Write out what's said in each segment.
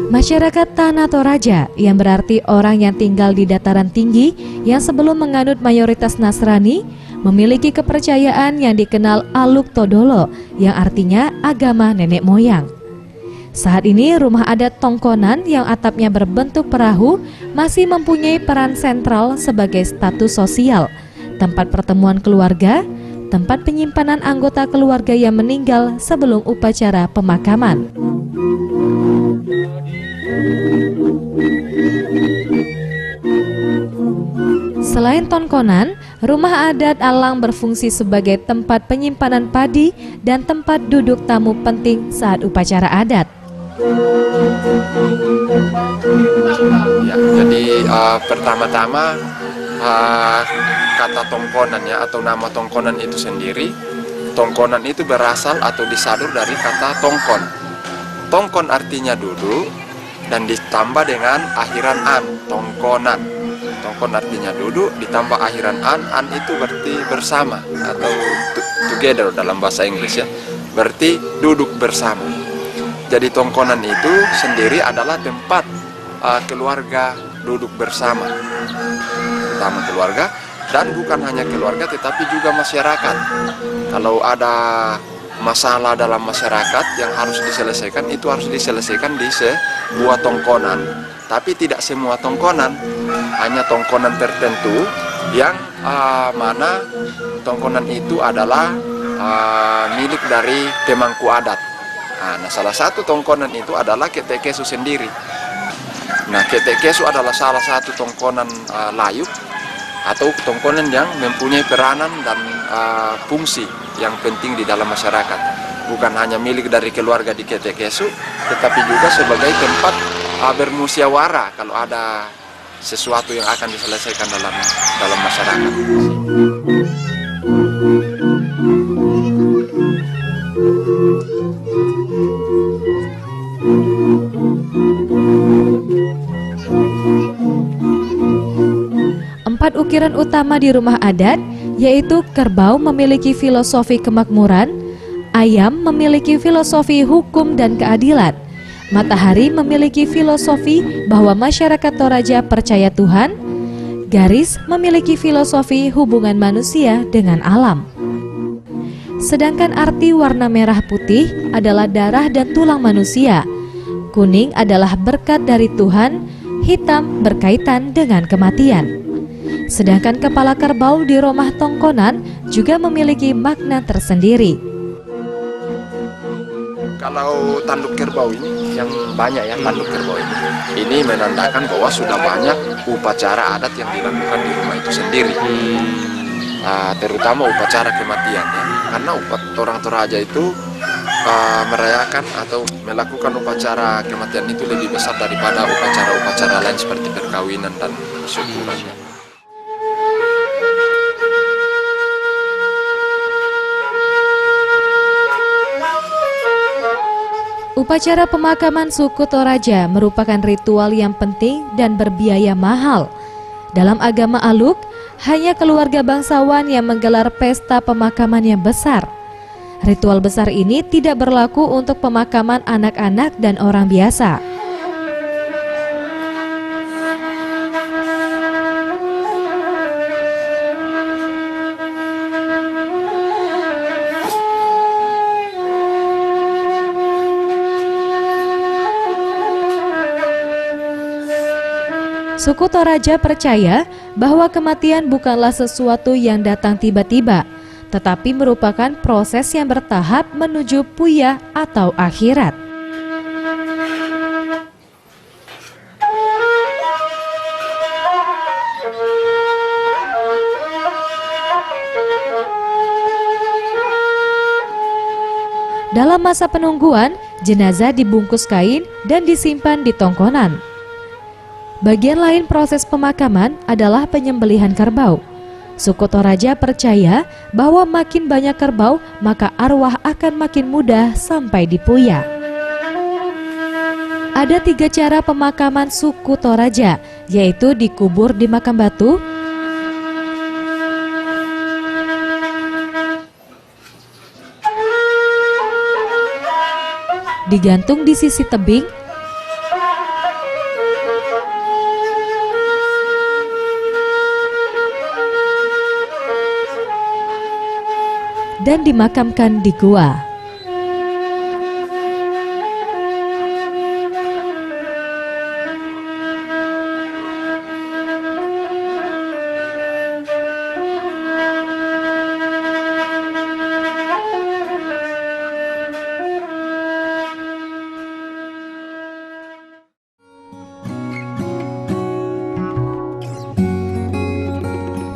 Masyarakat Tanah Toraja yang berarti orang yang tinggal di dataran tinggi yang sebelum menganut mayoritas Nasrani memiliki kepercayaan yang dikenal Aluk Todolo yang artinya agama nenek moyang. Saat ini rumah adat Tongkonan yang atapnya berbentuk perahu masih mempunyai peran sentral sebagai status sosial, tempat pertemuan keluarga, tempat penyimpanan anggota keluarga yang meninggal sebelum upacara pemakaman. Selain Tongkonan, rumah adat Alang berfungsi sebagai tempat penyimpanan padi dan tempat duduk tamu penting saat upacara adat. Ya, jadi pertama-tama kata Tongkonan ya atau nama Tongkonan itu sendiri, Tongkonan itu berasal atau disadur dari kata Tongkon. Tongkon artinya duduk dan ditambah dengan akhiran an, Tongkonan. Tongkon artinya duduk ditambah akhiran an itu berarti bersama atau together dalam bahasa Inggris ya, berarti duduk bersama. Jadi Tongkonan itu sendiri adalah tempat keluarga duduk bersama, utama keluarga, dan bukan hanya keluarga tetapi juga masyarakat. Kalau ada masalah dalam masyarakat yang harus diselesaikan, itu harus diselesaikan di sebuah Tongkonan. Tapi tidak semua Tongkonan, hanya Tongkonan tertentu yang mana Tongkonan itu adalah milik dari pemangku adat. Nah, salah satu Tongkonan itu adalah Ketekesu sendiri. Nah, Ketekesu adalah salah satu Tongkonan layuk atau Tongkonan yang mempunyai peranan dan fungsi yang penting di dalam masyarakat. Bukan hanya milik dari keluarga di Ketekesu, tetapi juga sebagai tempat bermusyawarah kalau ada sesuatu yang akan diselesaikan dalam masyarakat. Empat ukiran utama di rumah adat, yaitu kerbau memiliki filosofi kemakmuran, ayam memiliki filosofi hukum dan keadilan, matahari memiliki filosofi bahwa masyarakat Toraja percaya Tuhan, garis memiliki filosofi hubungan manusia dengan alam. Sedangkan arti warna merah putih adalah darah dan tulang manusia, kuning adalah berkat dari Tuhan, hitam berkaitan dengan kematian. Sedangkan kepala kerbau di rumah Tongkonan juga memiliki makna tersendiri. Kalau tanduk kerbau ini yang banyak ya, tanduk kerbau ini menandakan bahwa sudah banyak upacara adat yang dilakukan di rumah itu sendiri. Terutama upacara kematian ya, karena orang Toraja itu merayakan atau melakukan upacara kematian itu lebih besar daripada upacara-upacara lain seperti perkawinan dan syukuran. Upacara pemakaman suku Toraja merupakan ritual yang penting dan berbiaya mahal. Dalam agama Aluk, hanya keluarga bangsawan yang menggelar pesta pemakaman yang besar. Ritual besar ini tidak berlaku untuk pemakaman anak-anak dan orang biasa. Suku Toraja percaya bahwa kematian bukanlah sesuatu yang datang tiba-tiba, tetapi merupakan proses yang bertahap menuju puya atau akhirat. Dalam masa penungguan, jenazah dibungkus kain dan disimpan di Tongkonan. Bagian lain proses pemakaman adalah penyembelihan kerbau. Suku Toraja percaya bahwa makin banyak kerbau, maka arwah akan makin mudah sampai di puya. Ada 3 cara pemakaman suku Toraja, yaitu dikubur di makam batu, digantung di sisi tebing dan dimakamkan di gua.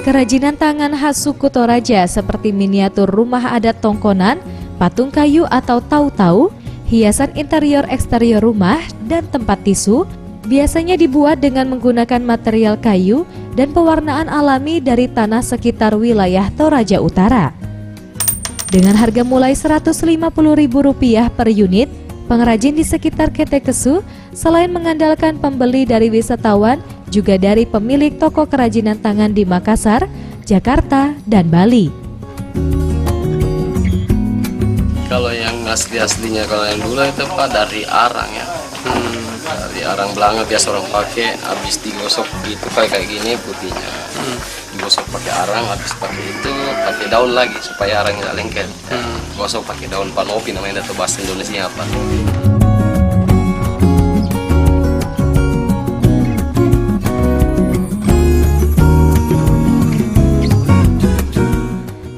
Kerajinan tangan khas suku Toraja seperti miniatur rumah adat Tongkonan, patung kayu atau tau-tau, hiasan interior eksterior rumah, dan tempat tisu biasanya dibuat dengan menggunakan material kayu dan pewarnaan alami dari tanah sekitar wilayah Toraja Utara. Dengan harga mulai Rp150.000 per unit, pengrajin di sekitar Ketekesu selain mengandalkan pembeli dari wisatawan, juga dari pemilik toko kerajinan tangan di Makassar, Jakarta, dan Bali. Kalau yang asli-aslinya, kalau yang dulu itu Pak dari arang ya. Dari arang belanga biasa orang pakai, habis digosok gitu kayak gini putihnya. Digosok pakai arang, habis pakai itu pakai daun lagi supaya arangnya lengket. Gosok pakai daun panopi namanya, atau bahasa Indonesia apa.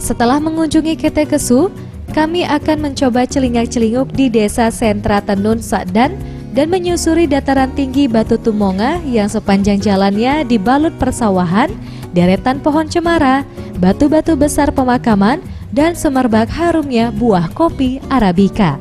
Setelah mengunjungi Ketekesu, kami akan mencoba celingak-celinguk di Desa Sentra Tenun Sakdan dan menyusuri dataran tinggi Batu Tumonga yang sepanjang jalannya dibalut persawahan, deretan pohon cemara, batu-batu besar pemakaman, dan semerbak harumnya buah kopi Arabica.